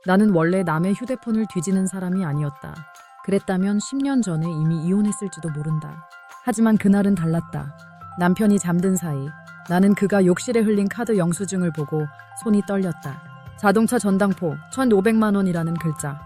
나는 원래 남의 휴대폰을 뒤지는 사람이 아니었다. 그랬다면 10년 전에 이미 이혼했을지도 모른다. 하지만 그날은 달랐다. 남편이 잠든 사이 나는 그가 욕실에 흘린 카드 영수증을 보고 손이 떨렸다. 자동차 전당포 1,500만 원이라는 글자.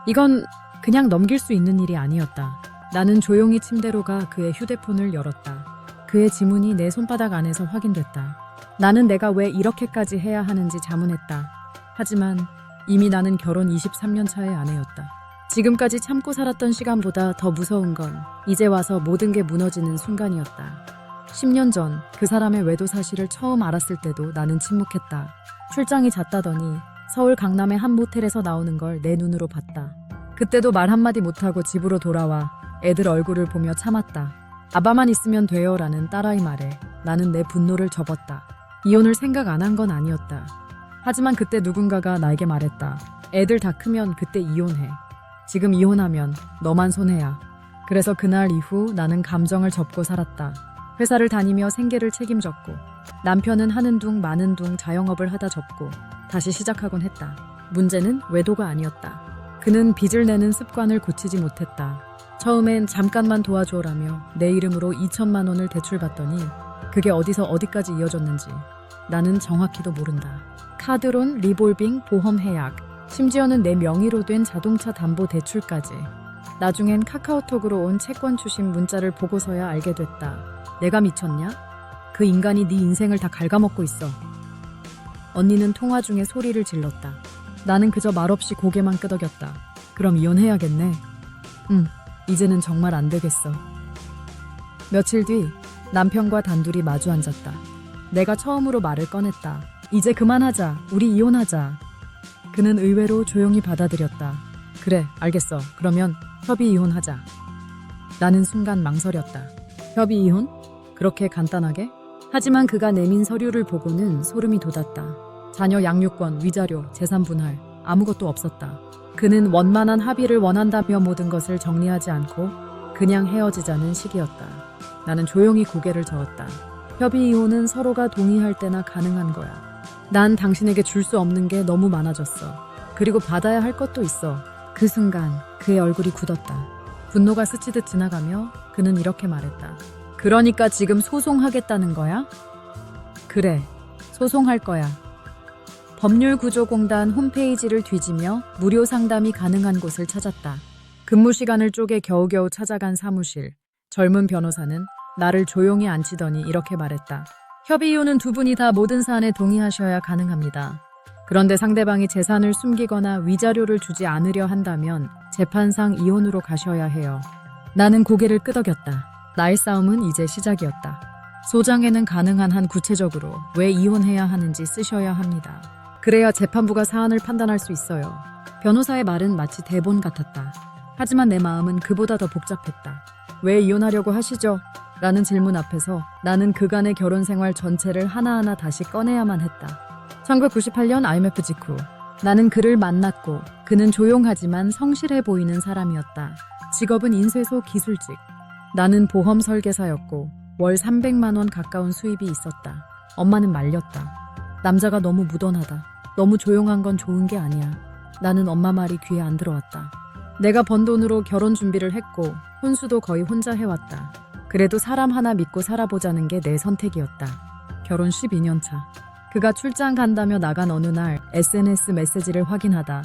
이건 그냥 넘길 수 있는 일이 아니었다. 나는 조용히 침대로 가 그의 휴대폰을 열었다. 그의 지문이 내 손바닥 안에서 확인됐다. 나는 내가 왜 이렇게까지 해야 하는지 자문했다. 하지만 이미 나는 결혼 23년 차의 아내였다. 지금까지 참고 살았던 시간보다 더 무서운 건 이제 와서 모든 게 무너지는 순간이었다. 10년 전 그 사람의 외도 사실을 처음 알았을 때도 나는 침묵했다. 출장이 잦다더니 서울 강남의 한 모텔에서 나오는 걸 내 눈으로 봤다. 그때도 말 한마디 못하고 집으로 돌아와 애들 얼굴을 보며 참았다. 아빠만 있으면 돼요 라는 딸아이 말에 나는 내 분노를 접었다. 이혼을 생각 안 한 건 아니었다. 하지만 그때 누군가가 나에게 말했다. 애들 다 크면 그때 이혼해. 지금 이혼하면 너만 손해야. 그래서 그날 이후 나는 감정을 접고 살았다. 회사를 다니며 생계를 책임졌고 남편은 하는 둥 마는 둥 자영업을 하다 접고 다시 시작하곤 했다. 문제는 외도가 아니었다. 그는 빚을 내는 습관을 고치지 못했다. 처음엔 잠깐만 도와줘라며 내 이름으로 2천만 원을 대출받더니 그게 어디서 어디까지 이어졌는지 나는 정확히도 모른다. 카드론, 리볼빙, 보험 해약, 심지어는 내 명의로 된 자동차 담보 대출까지. 나중엔 카카오톡으로 온 채권 추심 문자를 보고서야 알게 됐다. 내가 미쳤냐? 그 인간이 네 인생을 다 갉아먹고 있어. 언니는 통화 중에 소리를 질렀다. 나는 그저 말없이 고개만 끄덕였다. 그럼 이혼해야겠네. 이제는 정말 안 되겠어. 며칠 뒤 남편과 단둘이 마주 앉았다. 내가 처음으로 말을 꺼냈다. 이제 그만하자. 우리 이혼하자. 그는 의외로 조용히 받아들였다. 그래, 알겠어. 그러면 협의 이혼하자. 나는 순간 망설였다. 협의 이혼? 그렇게 간단하게? 하지만 그가 내민 서류를 보고는 소름이 돋았다. 자녀 양육권, 위자료, 재산 분할, 아무것도 없었다. 그는 원만한 합의를 원한다며 모든 것을 정리하지 않고 그냥 헤어지자는 식이었다. 나는 조용히 고개를 저었다. 협의 이혼은 서로가 동의할 때나 가능한 거야. 난 당신에게 줄 수 없는 게 너무 많아졌어. 그리고 받아야 할 것도 있어. 그 순간 그의 얼굴이 굳었다. 분노가 스치듯 지나가며 그는 이렇게 말했다. 그러니까 지금 소송하겠다는 거야? 그래, 소송할 거야. 법률구조공단 홈페이지를 뒤지며 무료 상담이 가능한 곳을 찾았다. 근무 시간을 쪼개 겨우겨우 찾아간 사무실. 젊은 변호사는 나를 조용히 앉히더니 이렇게 말했다. 협의 이유는 두 분이 다 모든 사안에 동의하셔야 가능합니다. 그런데 상대방이 재산을 숨기거나 위자료를 주지 않으려 한다면 재판상 이혼으로 가셔야 해요. 나는 고개를 끄덕였다. 나의 싸움은 이제 시작이었다. 소장에는 가능한 한 구체적으로 왜 이혼해야 하는지 쓰셔야 합니다. 그래야 재판부가 사안을 판단할 수 있어요. 변호사의 말은 마치 대본 같았다. 하지만 내 마음은 그보다 더 복잡했다. 왜 이혼하려고 하시죠? 라는 질문 앞에서 나는 그간의 결혼 생활 전체를 하나하나 다시 꺼내야만 했다. 1998년 IMF 직후 나는 그를 만났고 그는 조용하지만 성실해 보이는 사람이었다. 직업은 인쇄소 기술직. 나는 보험 설계사였고 월 300만 원 가까운 수입이 있었다. 엄마는 말렸다. 남자가 너무 무던하다. 너무 조용한 건 좋은 게 아니야. 나는 엄마 말이 귀에 안 들어왔다. 내가 번 돈으로 결혼 준비를 했고 혼수도 거의 혼자 해왔다. 그래도 사람 하나 믿고 살아보자는 게 내 선택이었다. 결혼 12년 차. 그가 출장 간다며 나간 어느 날 SNS 메시지를 확인하다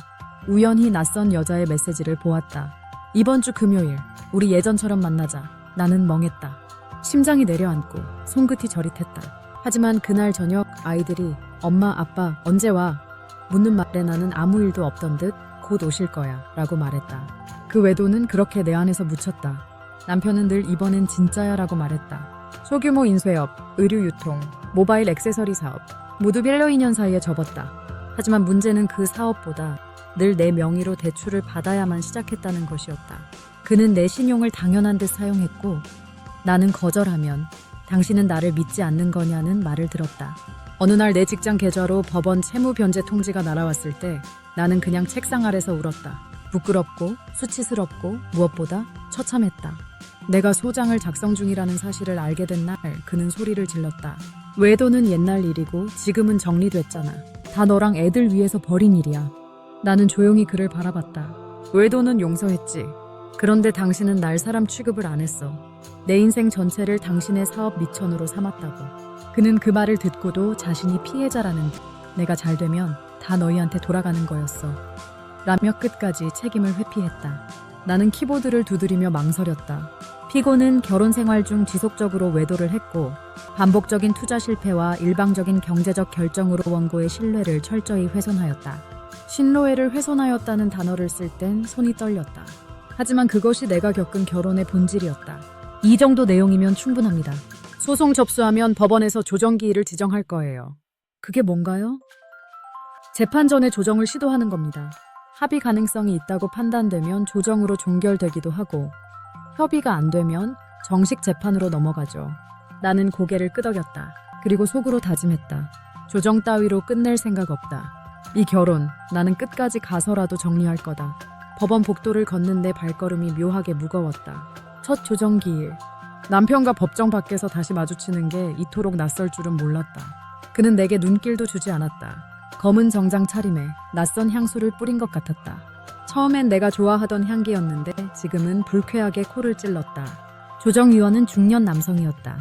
우연히 낯선 여자의 메시지를 보았다. 이번 주 금요일 우리 예전처럼 만나자. 나는 멍했다. 심장이 내려앉고 손끝이 저릿했다. 하지만 그날 저녁 아이들이 엄마 아빠 언제 와? 묻는 말에 나는 아무 일도 없던 듯 곧 오실 거야 라고 말했다. 그 외도는 그렇게 내 안에서 묻혔다. 남편은 늘 이번엔 진짜야 라고 말했다. 소규모 인쇄업, 의류 유통, 모바일 액세서리 사업 모두 빌려 2년 사이에 접었다. 하지만 문제는 그 사업보다 늘 내 명의로 대출을 받아야만 시작했다는 것이었다. 그는 내 신용을 당연한 듯 사용했고 나는 거절하면 당신은 나를 믿지 않는 거냐는 말을 들었다. 어느 날 내 직장 계좌로 법원 채무 변제 통지가 날아왔을 때 나는 그냥 책상 아래서 울었다. 부끄럽고 수치스럽고 무엇보다 처참했다. 내가 소장을 작성 중이라는 사실을 알게 된 날 그는 소리를 질렀다. 외도는 옛날 일이고 지금은 정리됐잖아. 다 너랑 애들 위해서 벌인 일이야. 나는 조용히 그를 바라봤다. 외도는 용서했지. 그런데 당신은 날 사람 취급을 안 했어. 내 인생 전체를 당신의 사업 미천으로 삼았다고. 그는 그 말을 듣고도 자신이 피해자라는 듯 내가 잘 되면 다 너희한테 돌아가는 거였어. 라며 끝까지 책임을 회피했다. 나는 키보드를 두드리며 망설였다. 피고는 결혼 생활 중 지속적으로 외도를 했고 반복적인 투자 실패와 일방적인 경제적 결정으로 원고의 신뢰를 철저히 훼손하였다. 신뢰를 훼손하였다는 단어를 쓸 땐 손이 떨렸다. 하지만 그것이 내가 겪은 결혼의 본질이었다. 이 정도 내용이면 충분합니다. 소송 접수하면 법원에서 조정기일을 지정할 거예요. 그게 뭔가요? 재판 전에 조정을 시도하는 겁니다. 합의 가능성이 있다고 판단되면 조정으로 종결되기도 하고 협의가 안 되면 정식 재판으로 넘어가죠. 나는 고개를 끄덕였다. 그리고 속으로 다짐했다. 조정 따위로 끝낼 생각 없다. 이 결혼 나는 끝까지 가서라도 정리할 거다. 법원 복도를 걷는 내 발걸음이 묘하게 무거웠다. 첫 조정기일. 남편과 법정 밖에서 다시 마주치는 게 이토록 낯설 줄은 몰랐다. 그는 내게 눈길도 주지 않았다. 검은 정장 차림에 낯선 향수를 뿌린 것 같았다. 처음엔 내가 좋아하던 향기였는데 지금은 불쾌하게 코를 찔렀다. 조정위원은 중년 남성이었다.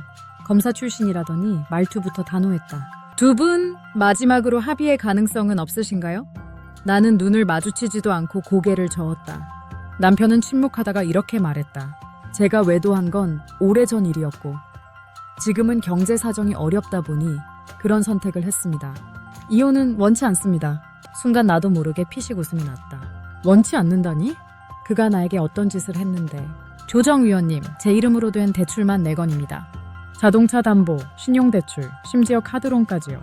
검사 출신이라더니 말투부터 단호했다. 두 분 마지막으로 합의의 가능성은 없으신가요? 나는 눈을 마주치지도 않고 고개를 저었다. 남편은 침묵하다가 이렇게 말했다. 제가 외도한 건 오래전 일이었고 지금은 경제 사정이 어렵다 보니 그런 선택을 했습니다. 이혼은 원치 않습니다. 순간 나도 모르게 피식 웃음이 났다. 원치 않는다니? 그가 나에게 어떤 짓을 했는데. 조정위원님, 제 이름으로 된 대출만 4건입니다. 자동차 담보, 신용대출, 심지어 카드론까지요.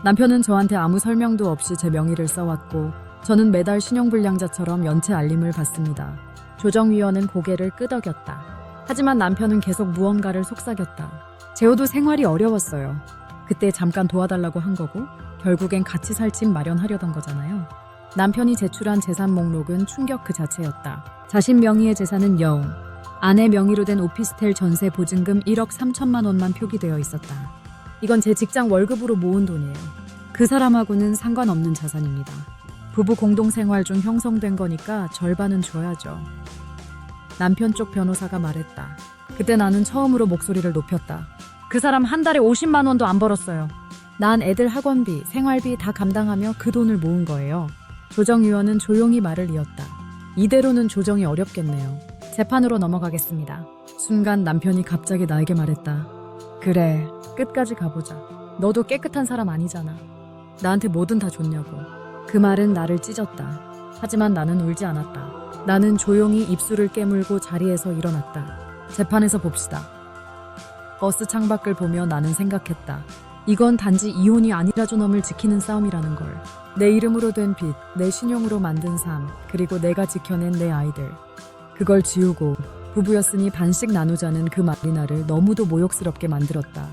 남편은 저한테 아무 설명도 없이 제 명의를 써왔고 저는 매달 신용불량자처럼 연체 알림을 받습니다. 조정위원은 고개를 끄덕였다. 하지만 남편은 계속 무언가를 속삭였다. 제호도 생활이 어려웠어요. 그때 잠깐 도와달라고 한 거고 결국엔 같이 살 집 마련하려던 거잖아요. 남편이 제출한 재산 목록은 충격 그 자체였다. 자신 명의의 재산은 0, 아내 명의로 된 오피스텔 전세 보증금 1억 3천만 원만 표기되어 있었다. 이건 제 직장 월급으로 모은 돈이에요. 그 사람하고는 상관없는 자산입니다. 부부 공동생활 중 형성된 거니까 절반은 줘야죠. 남편 쪽 변호사가 말했다. 그때 나는 처음으로 목소리를 높였다. 그 사람 한 달에 50만 원도 안 벌었어요. 난 애들 학원비, 생활비 다 감당하며 그 돈을 모은 거예요. 조정위원은 조용히 말을 이었다. 이대로는 조정이 어렵겠네요. 재판으로 넘어가겠습니다. 순간 남편이 갑자기 나에게 말했다. 그래, 끝까지 가보자. 너도 깨끗한 사람 아니잖아. 나한테 뭐든 다 줬냐고. 그 말은 나를 찢었다. 하지만 나는 울지 않았다. 나는 조용히 입술을 깨물고 자리에서 일어났다. 재판에서 봅시다. 버스 창밖을 보며 나는 생각했다. 이건 단지 이혼이 아니라 존엄을 지키는 싸움이라는 걸. 내 이름으로 된 빚, 내 신용으로 만든 삶, 그리고 내가 지켜낸 내 아이들. 그걸 지우고 부부였으니 반씩 나누자는 그 말이 나를 너무도 모욕스럽게 만들었다.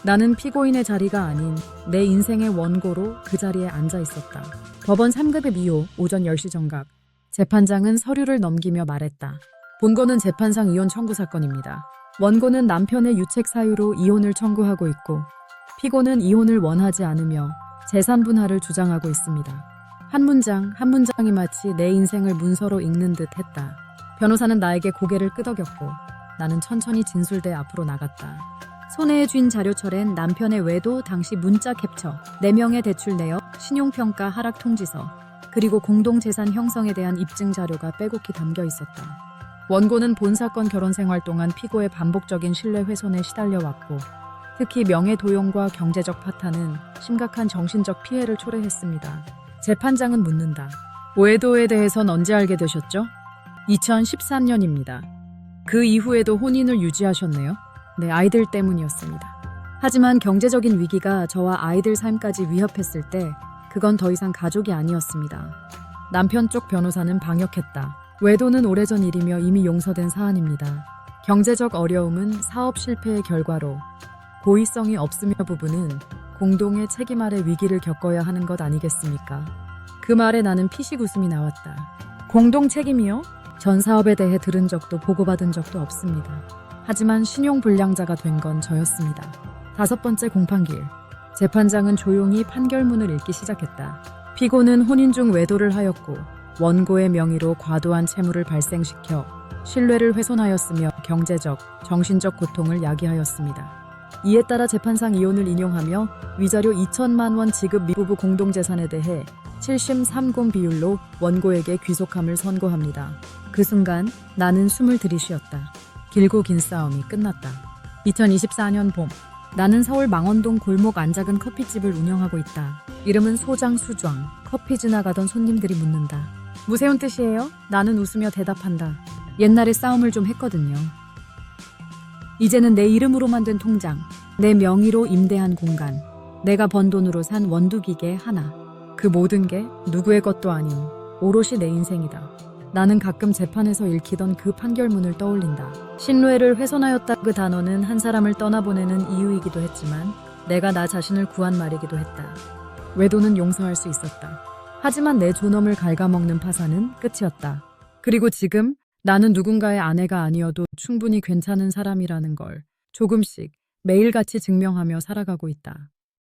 나는 피고인의 자리가 아닌 내 인생의 원고로 그 자리에 앉아 있었다. 법원 3급의 미호, 오전 10시 정각. 재판장은 서류를 넘기며 말했다. 본건은 재판상 이혼 청구 사건입니다. 원고는 남편의 유책 사유로 이혼을 청구하고 있고 피고는 이혼을 원하지 않으며 재산 분할을 주장하고 있습니다. 한 문장 한 문장이 마치 내 인생을 문서로 읽는 듯 했다. 변호사는 나에게 고개를 끄덕였고 나는 천천히 진술대 앞으로 나갔다. 손에 쥔 자료철엔 남편의 외도 당시 문자 캡처, 4명의 대출 내역, 신용평가 하락 통지서, 그리고 공동재산 형성에 대한 입증 자료가 빼곡히 담겨 있었다. 원고는 본사건 결혼 생활 동안 피고의 반복적인 신뢰 훼손에 시달려왔고 특히 명예도용과 경제적 파탄은 심각한 정신적 피해를 초래했습니다. 재판장은 묻는다. 외도에 대해선 언제 알게 되셨죠? 2013년입니다. 그 이후에도 혼인을 유지하셨네요? 네, 아이들 때문이었습니다. 하지만 경제적인 위기가 저와 아이들 삶까지 위협했을 때 그건 더 이상 가족이 아니었습니다. 남편 쪽 변호사는 방역했다. 외도는 오래전 일이며 이미 용서된 사안입니다. 경제적 어려움은 사업 실패의 결과로 고의성이 없으며 부부는 공동의 책임 아래 위기를 겪어야 하는 것 아니겠습니까? 그 말에 나는 피식 웃음이 나왔다. 공동 책임이요? 전 사업에 대해 들은 적도 보고받은 적도 없습니다. 하지만 신용불량자가 된 건 저였습니다. 5번째 공판기일. 재판장은 조용히 판결문을 읽기 시작했다. 피고는 혼인 중 외도를 하였고 원고의 명의로 과도한 채무를 발생시켜 신뢰를 훼손하였으며 경제적, 정신적 고통을 야기하였습니다. 이에 따라 재판상 이혼을 인용하며 위자료 2천만 원 지급 미 부부 공동재산에 대해 7심 3공 비율로 원고에게 귀속함을 선고합니다. 그 순간 나는 숨을 들이쉬었다. 길고 긴 싸움이 끝났다. 2024년 봄, 나는 서울 망원동 골목 안작은 커피집을 운영하고 있다. 이름은 소장 수좌. 커피 지나가던 손님들이 묻는다. 무세운 뜻이에요? 나는 웃으며 대답한다. 옛날에 싸움을 좀 했거든요. 이제는 내 이름으로만 된 통장, 내 명의로 임대한 공간, 내가 번 돈으로 산 원두기계 하나. 그 모든 게 누구의 것도 아닌 오롯이 내 인생이다. 나는 가끔 재판에서 읽히던 그 판결문을 떠올린다. 신뢰를 훼손하였다. 그 단어는 한 사람을 떠나보내는 이유이기도 했지만 내가 나 자신을 구한 말이기도 했다. 외도는 용서할 수 있었다. 하지만 내 존엄을 갉아먹는 파산은 끝이었다. 그리고 지금 나는 누군가의 아내가 아니어도 충분히 괜찮은 사람이라는 걸 조금씩 매일같이 증명하며 살아가고 있다.